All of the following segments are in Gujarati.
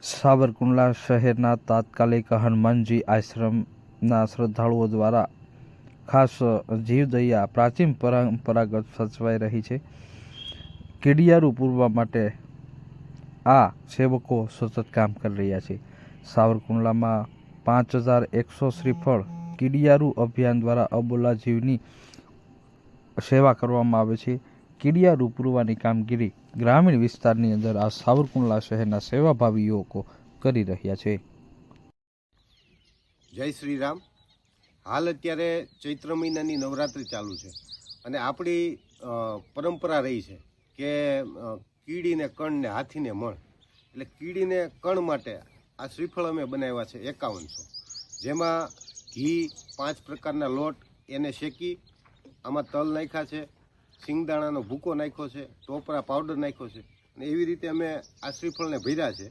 સાવરકુંડલા શહેરના તાત્કાલિક હનુમાનજી આશ્રમના શ્રદ્ધાળુઓ દ્વારા ખાસ જીવદયા પ્રાચીન પરંપરાગત સચવાઈ રહી છે. કીડિયારું પૂરવા માટે આ સેવકો સતત કામ કરી રહ્યા છે. સાવરકુંડલામાં 5100 શ્રીફળ કીડિયારું અભિયાન દ્વારા અબોલા જીવની સેવા કરવામાં આવે છે. કીડિયારું પૂરવાની કામગીરી ગ્રામીણ વિસ્તારની અંદર આ સાવરકુંડલા શહેરના સેવાભાવી યુવકો કરી રહ્યા છે. જય શ્રી રામ. હાલ અત્યારે ચૈત્ર મહિનાની નવરાત્રિ ચાલુ છે અને આપણી પરંપરા રહી છે કે કીડીને કણ ને હાથીને મણ, એટલે કીડીને કણ માટે આ શ્રીફળ અમે બનાવ્યા છે 5100, જેમાં ઘી 5 પ્રકારના લોટ એને શેકી આમાં તલ નાખ્યા છે, સિંગદાણાનો ભૂકો નાખ્યો છે, ટોપરા પાવડર નાખ્યો છે અને એવી રીતે અમે આ શ્રીફળને ભર્યા છે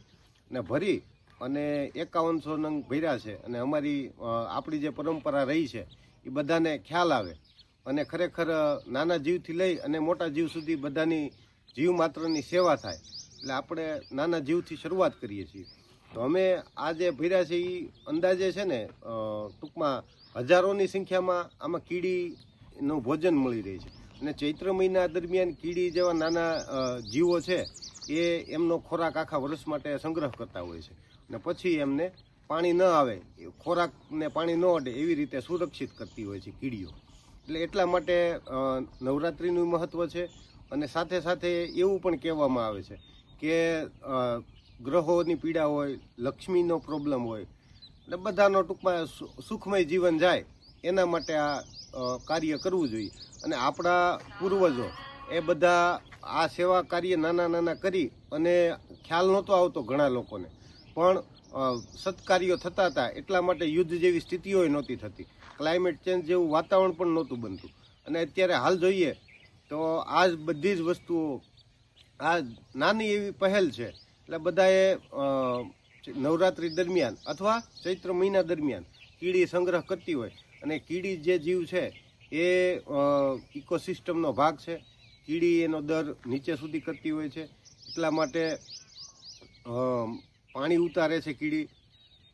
અને ભરી અને 5100 નંગ ભર્યા છે. અને આપણી જે પરંપરા રહી છે એ બધાને ખ્યાલ આવે અને ખરેખર નાના જીવથી લઈ અને મોટા જીવ સુધી બધાની જીવ માત્રની સેવા થાય, એટલે આપણે નાના જીવથી શરૂઆત કરીએ છીએ. તો અમે આ જે ભર્યા છે એ અંદાજે છે ને ટૂંકમાં હજારોની સંખ્યામાં આમાં કીડીનું ભોજન મળી રહે છે. અને ચૈત્ર મહિના દરમિયાન કીડી જેવા નાના જીવો છે એ એમનો ખોરાક આખા વર્ષ માટે સંગ્રહ કરતા હોય છે અને પછી એમને પાણી ન આવે, ખોરાકને પાણી ન અડે એવી રીતે સુરક્ષિત કરતી હોય છે કીડીઓ. એટલે એટલા માટે નવરાત્રિનું મહત્ત્વ છે. અને સાથે સાથે એવું પણ કહેવામાં આવે છે કે ગ્રહોની પીડા હોય, લક્ષ્મીનો પ્રોબ્લેમ હોય, એટલે બધાનો ટૂંકમાં સુખમય જીવન જાય એના માટે આ કાર્ય કરવું જોઈએ. અને આપણા પૂર્વજો એ બધા આ સેવા કાર્ય નાના કરી અને ખ્યાલ નહોતો આવતો ઘણા લોકોને, પણ સત્કાર્યો થતા હતા એટલા માટે યુદ્ધ જેવી સ્થિતિઓ નહોતી થતી, ક્લાઇમેટ ચેન્જ જેવું વાતાવરણ પણ નહોતું બનતું. અને અત્યારે હાલ જોઈએ તો આ જ બધી જ વસ્તુઓ આ નાની એવી પહેલ છે. એટલે બધાએ નવરાત્રિ દરમિયાન અથવા ચૈત્ર મહિના દરમિયાન કીડી સંગ્રહ કરતી હોય, અને કીડી જે જીવ છે એ ઇકોસિસ્ટમનો ભાગ છે. કીડી એનો દર નીચે સુધી કરતી હોય છે, એટલા માટે પાણી ઉતારે છે કીડી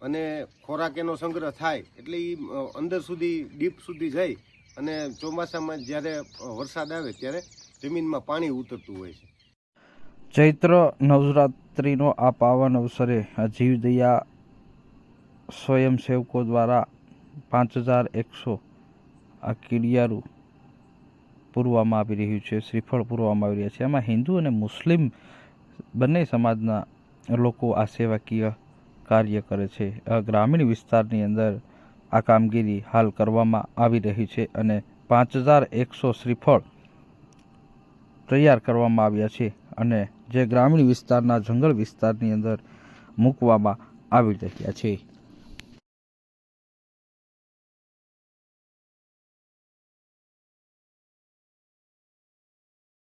અને ખોરાક એનો સંગ્રહ થાય એટલે એ અંદર સુધી ડીપ સુધી જાય અને ચોમાસામાં જ્યારે વરસાદ આવે ત્યારે જમીનમાં પાણી ઉતરતું હોય છે. ચૈત્ર નવરાત્રિનો આ પાવન અવસરે જીવદયા સ્વયંસેવકો દ્વારા 5100 આ કીડિયારું પૂરવામાં આવી રહ્યું છે, શ્રીફળ પૂરવામાં આવી રહ્યા છે. એમાં હિન્દુ અને મુસ્લિમ બંને સમાજના લોકો આ સેવાકીય કાર્ય કરે છે. ગ્રામીણ વિસ્તારની અંદર આ કામગીરી હાલ કરવામાં આવી રહી છે અને 5100 શ્રીફળ તૈયાર કરવામાં આવ્યા છે અને જે ગ્રામીણ વિસ્તારના જંગલ વિસ્તારની અંદર મૂકવામાં આવી રહ્યા છે.